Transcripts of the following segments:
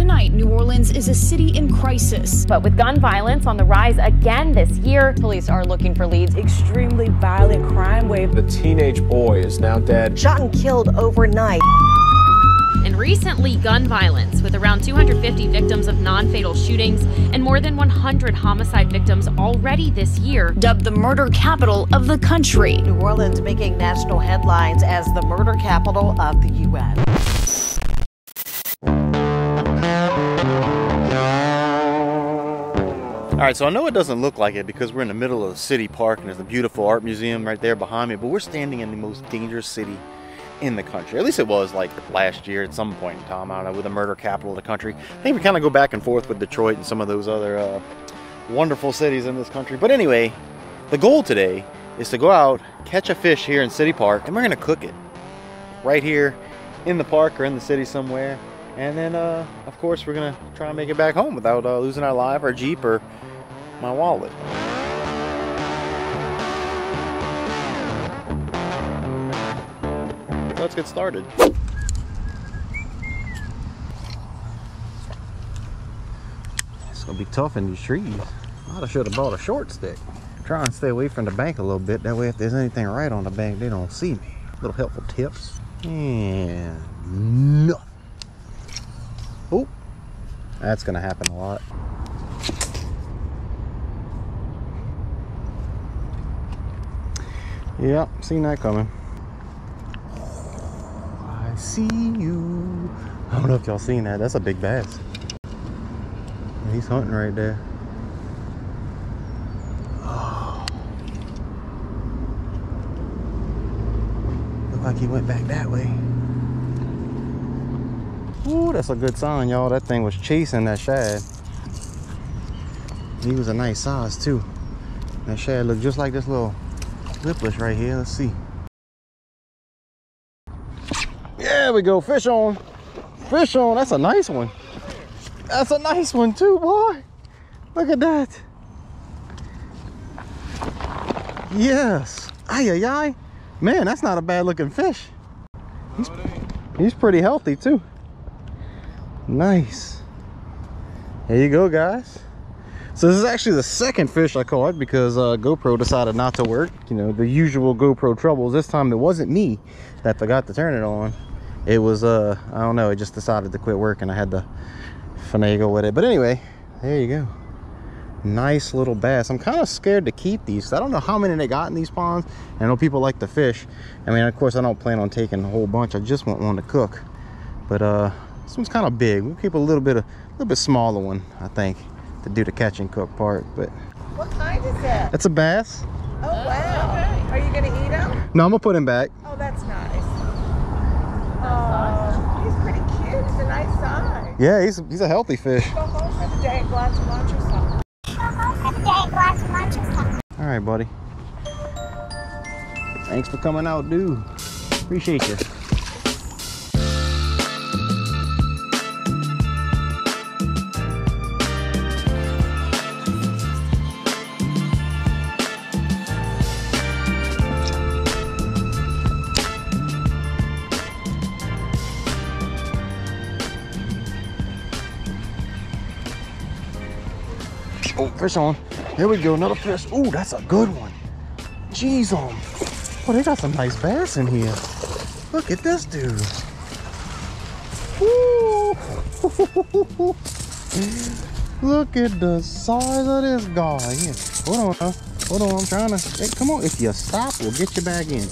Tonight, New Orleans is a city in crisis. But with gun violence on the rise again this year, police are looking for leads. Extremely violent crime wave. The teenage boy is now dead. Shot and killed overnight. And recently, gun violence, with around 250 victims of non-fatal shootings and more than 100 homicide victims already this year. Dubbed the murder capital of the country. New Orleans making national headlines as the murder capital of the U.S. All right, so I know it doesn't look like it because we're in the middle of the city park and there's a beautiful art museum right there behind me, but we're standing in the most dangerous city in the country. At least it was like last year at some point in time. I don't know, with the murder capital of the country. I think we kind of go back and forth with Detroit and some of those other wonderful cities in this country. But anyway, the goal today is to go out, catch a fish here in City Park, and we're gonna cook it right here in the park or in the city somewhere. And then, of course, we're gonna try and make it back home without losing our life, our Jeep, or my wallet. Let's get started. It's gonna be tough in these trees. I should have bought a short stick. Try and stay away from the bank a little bit. That way, if there's anything right on the bank, they don't see me. Little helpful tips. And no. Oh, that's gonna happen a lot. Yep, seen that coming. I see you. I don't know if y'all seen that. That's a big bass. He's hunting right there. Oh. Look like he went back that way. Ooh, that's a good sign, y'all. That thing was chasing that shad. He was a nice size too. That shad looked just like this little lipless right here. Let's see. There we go. Fish on. Fish on. That's a nice one. That's a nice one too, boy. Look at that. Yes. Ay, ay, ay. Man, that's not a bad looking fish. He's pretty healthy too. Nice. There you go, guys. So this is actually the second fish I caught because GoPro decided not to work. You know, the usual GoPro troubles. This time it wasn't me that forgot to turn it on. It was, I don't know, it just decided to quit working. I had to finagle with it. But anyway, there you go. Nice little bass. I'm kind of scared to keep these. I don't know how many they got in these ponds. I know people like to fish. I mean, of course, I don't plan on taking a whole bunch. I just want one to cook. But this one's kind of big. We'll keep a little bit smaller one, I think, to do the catch and cook part. But What kind is that? it's a bass. Oh, wow. Okay. Are you going to eat him? No, I'm gonna put him back. Oh, that's nice. Oh, he's pretty cute. He's a nice size. Yeah, he's a healthy fish. Go home for the day and go out to lunch or something. All right, buddy. Thanks for coming out, dude. Appreciate you. Oh, fish on. There we go, another fish. Ooh, that's a good one. Jeez, oh, they got some nice bass in here. Look at this dude. Woo. Look at the size of this guy. Here, hold on, hold on. I'm trying to. Hey, come on. If you stop, we'll get you back in.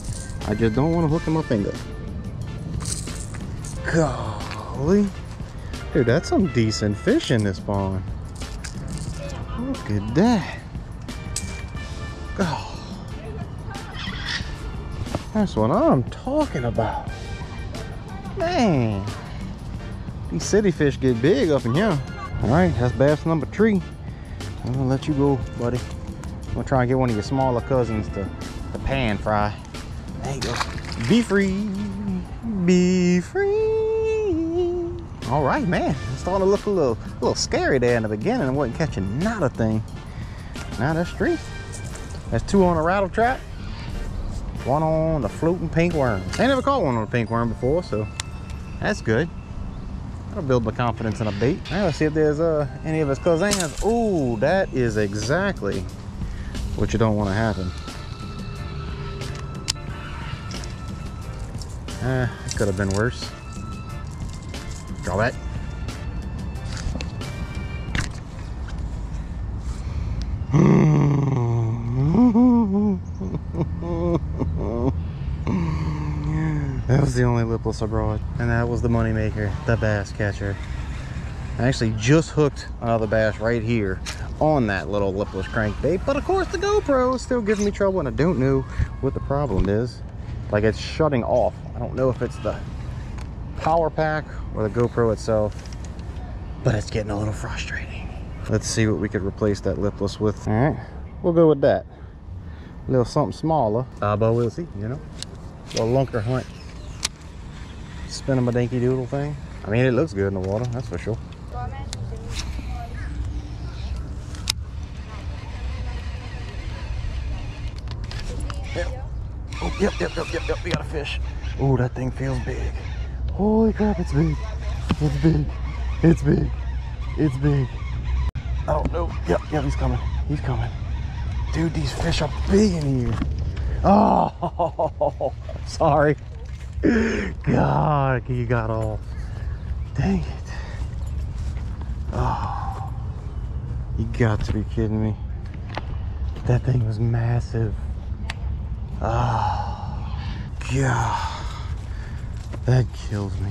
I just don't want to hook in my finger. Golly, dude, that's some decent fish in this pond. Look at that. Oh, that's what I'm talking about. Man, these city fish get big up in here. All right, that's bass number 3. I'm gonna let you go, buddy. I'm gonna try and get one of your smaller cousins to pan fry. There you go. Be free, be free. All right, man. It's starting to look a little scary there in the beginning. I wasn't catching not a thing. Now that's 3. That's 2 on a rattle trap. 1 on the floating pink worm. I ain't never caught one on a pink worm before, so that's good. I'll build my confidence in a bait. All right, let's see if there's any of his cousins. Ooh, that is exactly what you don't want to happen. It could have been worse. Draw back. That was the only lipless I brought, and that was the money maker, the bass catcher. I actually just hooked another bass right here on that little lipless crankbait, but of course the GoPro is still giving me trouble, and I don't know what the problem is. Like, it's shutting off. I don't know if it's the power pack or the GoPro itself, but it's getting a little frustrating. Let's see what we could replace that lipless with. All right, we'll go with that. A little something smaller, but we'll see, you know. A little lunker hunt. Spinning my dinky doodle thing. I mean, it looks good in the water, that's for sure. Yep. Oh, yep, we got a fish. Oh, that thing feels big. Holy crap, it's big. It's big. It's big. It's big. I don't know. Yep, he's coming. He's coming. Dude, these fish are big in here. Oh, sorry. God, you got off. Dang it. Oh, you got to be kidding me. That thing was massive. Oh, God. That kills me.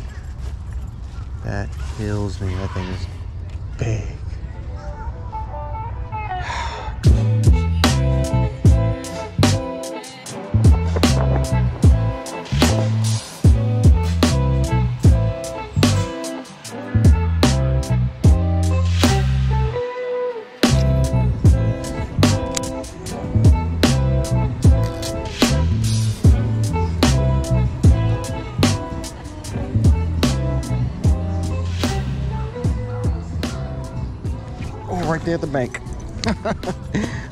That kills me. That thing is big. Right there at the bank.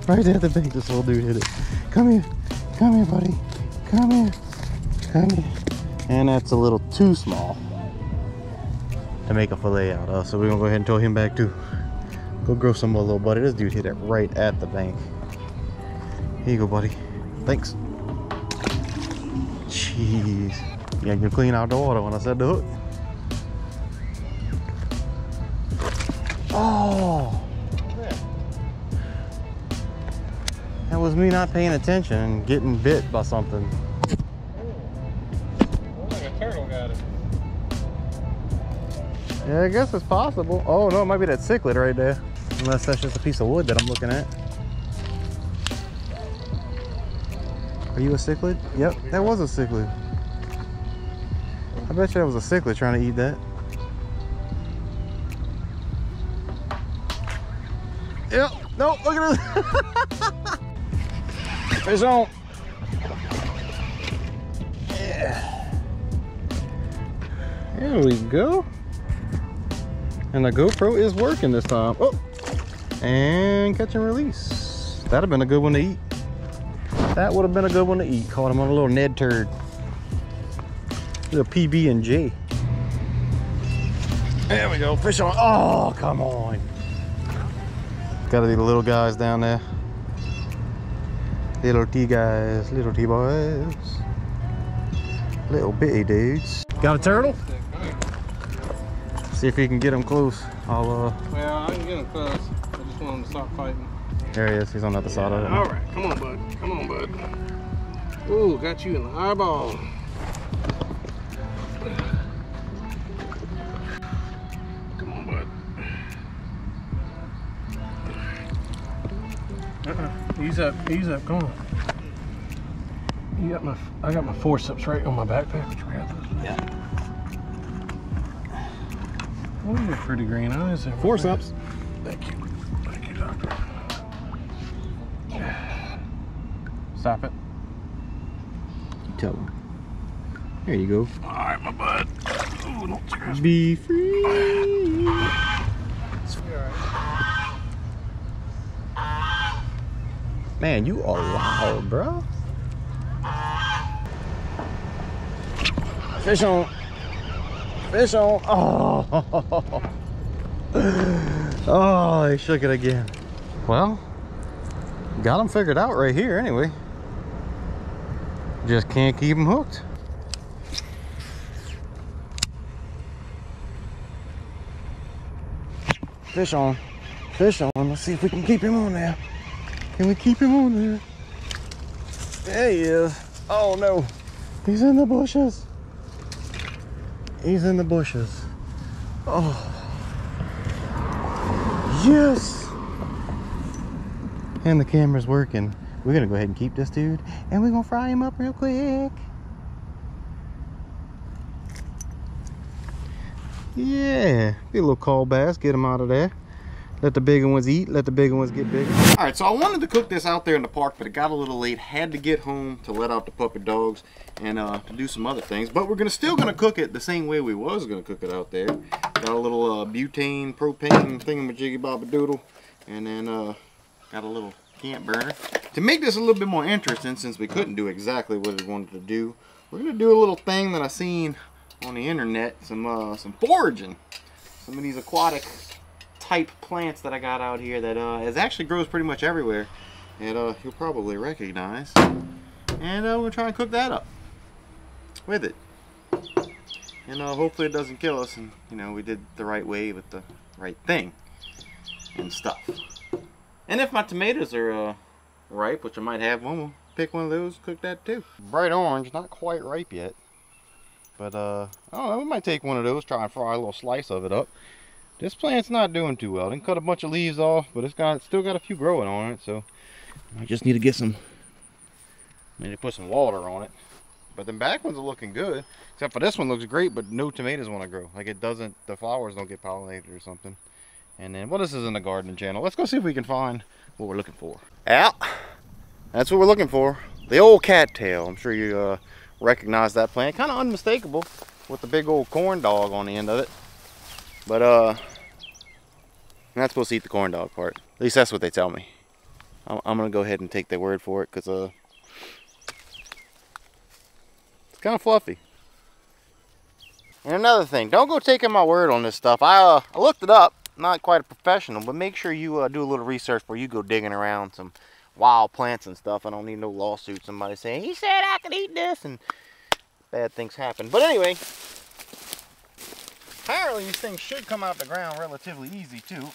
Right there at the bank, this little dude hit it. Come here, buddy. Come here. And that's a little too small to make a fillet out of, so we're gonna go ahead and throw him back too. Go grow some more, little buddy. This dude hit it right at the bank. Here you go, buddy. Thanks. Jeez. Yeah, you clean out the water when I said the hook. Oh! That was me not paying attention and getting bit by something. Looks like a turtle got it. Yeah, I guess it's possible. Oh no, it might be that cichlid right there. Unless that's just a piece of wood that I'm looking at. Are you a cichlid? Yep, that was a cichlid. I bet you that was a cichlid trying to eat that. Yep, no, look at this. Fish on. Yeah. There we go. And the GoPro is working this time. Oh, and catch and release. That'd have been a good one to eat. That would have been a good one to eat. Caught him on a little Ned turd. Little PB&J. There we go, fish on. Oh, come on. Gotta be the little guys down there. Little T guys, little T boys. Little bitty dudes. Got a turtle? See if you can get him close. Well, I can get him close. I just want him to stop fighting. There he is, he's on the other side of it. All right, come on, bud. Come on, bud. Ooh, got you in the eyeball. Come on, bud. Ease up, come on. I got my forceps right on my backpack. Would you grab those? Yeah. Oh, you got pretty green eyes there. Forceps. Thank you, doctor. Stop it. You tell him. There you go. All right, my bud. Ooh, don't scratch me. Be free. Man, you are loud, bro. Fish on. Fish on. Oh. Oh, he shook it again. Well, got him figured out right here anyway. Just can't keep him hooked. Fish on. Fish on. Let's see if we can keep him on there. Can we keep him on there? There he is. Oh no. He's in the bushes. He's in the bushes. Oh. Yes. And the camera's working. We're gonna go ahead and keep this dude and we're gonna fry him up real quick. Yeah, be a little call bass, get him out of there. Let the bigger ones eat, let the bigger ones get bigger. All right, so I wanted to cook this out there in the park, but it got a little late. Had to get home to let out the puppy dogs and to do some other things. But we're still gonna cook it the same way we was gonna cook it out there. Got a little butane, propane thingamajiggy bobadoodle, and then got a little camp burner. To make this a little bit more interesting, since we couldn't do exactly what we wanted to do, we're gonna do a little thing that I seen on the internet, some foraging. Some of these aquatic type plants that I got out here that it actually grows pretty much everywhere, and you'll probably recognize. And we'll try and cook that up with it, and hopefully it doesn't kill us, and you know, we did the right way with the right thing and stuff. And if my tomatoes are ripe, which I might have one, we'll pick one of those, cook that too. Bright orange, not quite ripe yet, but I don't know, we might take one of those, try and fry a little slice of it up. This plant's not doing too well. Didn't cut a bunch of leaves off, but it's still got a few growing on it, so I just need to get some, maybe put some water on it. But the back ones are looking good, except for this one looks great, but no tomatoes want to grow. Like it doesn't, the flowers don't get pollinated or something. And then, well, this is in the gardening channel. Let's go see if we can find what we're looking for. Yeah, that's what we're looking for. The old cattail. I'm sure you recognize that plant. Kind of unmistakable with the big old corn dog on the end of it. But I'm not supposed to eat the corn dog part. At least that's what they tell me. I'm gonna go ahead and take their word for it, because it's kind of fluffy. And another thing, don't go taking my word on this stuff. I looked it up. Not quite a professional, but make sure you do a little research before you go digging around some wild plants and stuff. I don't need no lawsuit. Somebody saying he said I could eat this, and bad things happen. But anyway. Apparently these things should come out the ground relatively easy too.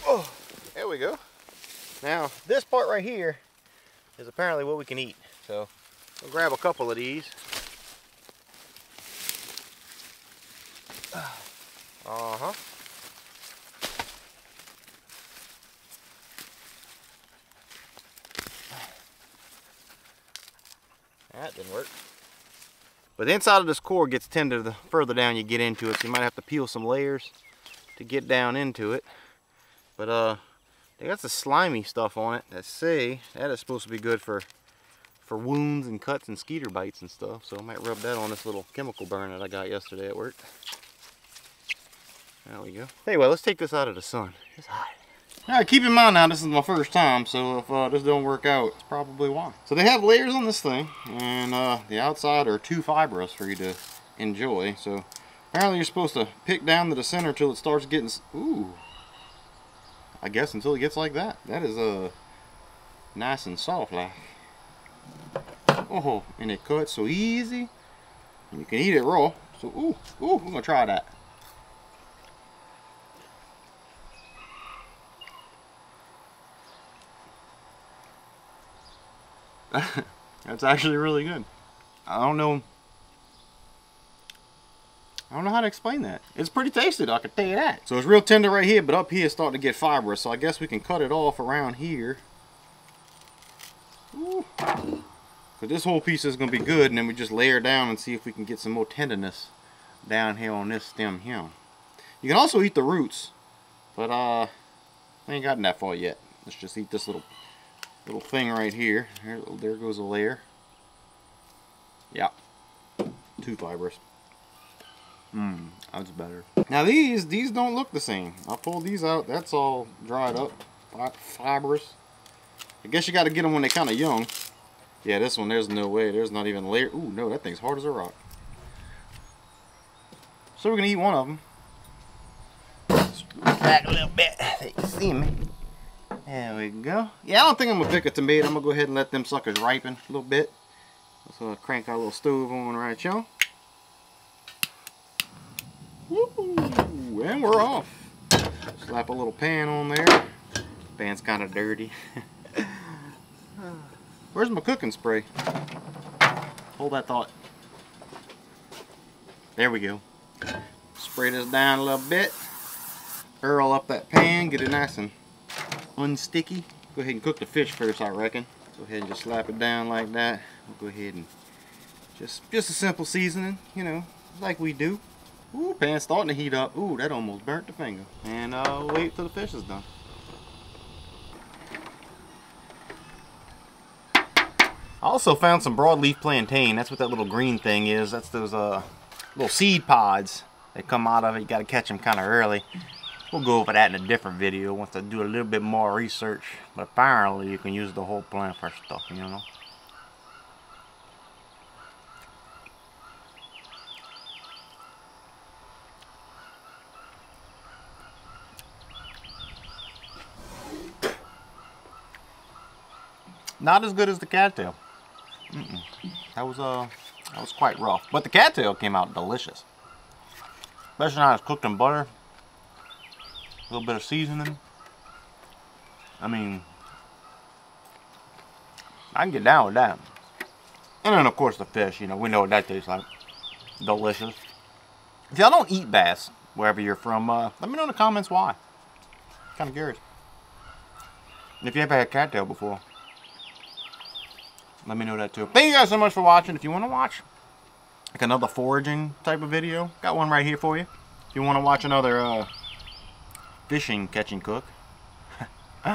Oh, there we go. Now this part right here is apparently what we can eat. So we'll grab a couple of these. Uh-huh. That didn't work. But the inside of this core gets tender the further down you get into it. So you might have to peel some layers to get down into it. But they got the slimy stuff on it that say that is supposed to be good for wounds and cuts and skeeter bites and stuff. So I might rub that on this little chemical burn that I got yesterday at work. There we go. Anyway, let's take this out of the sun. It's hot. Now keep in mind now, this is my first time, so if this don't work out, it's probably why. So they have layers on this thing, and the outside are too fibrous for you to enjoy. So apparently you're supposed to pick down to the center until it starts getting, ooh, I guess until it gets like that. That is nice and soft like. Oh, and it cuts so easy. And you can eat it raw. So ooh, we're gonna try that. That's actually really good. I don't know how to explain that. It's pretty tasty, I can tell you that. So it's real tender right here, but up here it's starting to get fibrous. So I guess we can cut it off around here. Because this whole piece is going to be good, and then we just layer down and see if we can get some more tenderness down here on this stem here. You can also eat the roots, but we ain't gotten that far yet. Let's just eat this little thing right here. There goes a layer. Yeah, too fibrous. That's better. Now these don't look the same. I pulled these out. That's all dried up, fibrous. I guess you got to get them when they're kind of young. Yeah, this one, there's no way. There's not even a layer. Ooh, no, that thing's hard as a rock. So we're gonna eat one of them. Back a little bit. They can see me. There we go. Yeah, I don't think I'm gonna pick a tomato. I'm gonna go ahead and let them suckers ripen a little bit. So I'll crank our little stove on right, y'all. Woo! And we're off. Slap a little pan on there. Pan's kind of dirty. Where's my cooking spray? Hold that thought. There we go. Spray this down a little bit. Earl up that pan, get it nice and unsticky. Go ahead and cook the fish first, I reckon. Go ahead and just slap it down like that. We'll go ahead and just a simple seasoning, you know, like we do. Ooh, pan's starting to heat up. Ooh, that almost burnt the finger. And I'll wait till the fish is done. I also found some broadleaf plantain. That's what that little green thing is. That's those little seed pods that come out of it. You got to catch them kind of early. We'll go over that in a different video once I do a little bit more research. But apparently you can use the whole plant for stuff, you know. Not as good as the cattail. That was quite rough. But the cattail came out delicious. Especially now it's cooked in butter. A little bit of seasoning. I mean, I can get down with that. And then of course the fish, you know, we know what that tastes like. Delicious. If y'all don't eat bass wherever you're from, let me know in the comments why. Kind of curious. And if you ever had cattail before, let me know that too. Thank you guys so much for watching. If you want to watch like another foraging type of video, got one right here for you. If you want to watch another fishing catch and cook, you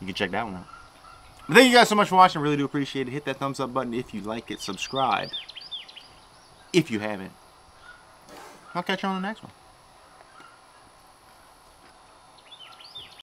can check that one out. But thank you guys so much for watching. I really do appreciate it. Hit that thumbs up button if you like it. Subscribe if you haven't. I'll catch you on the next one.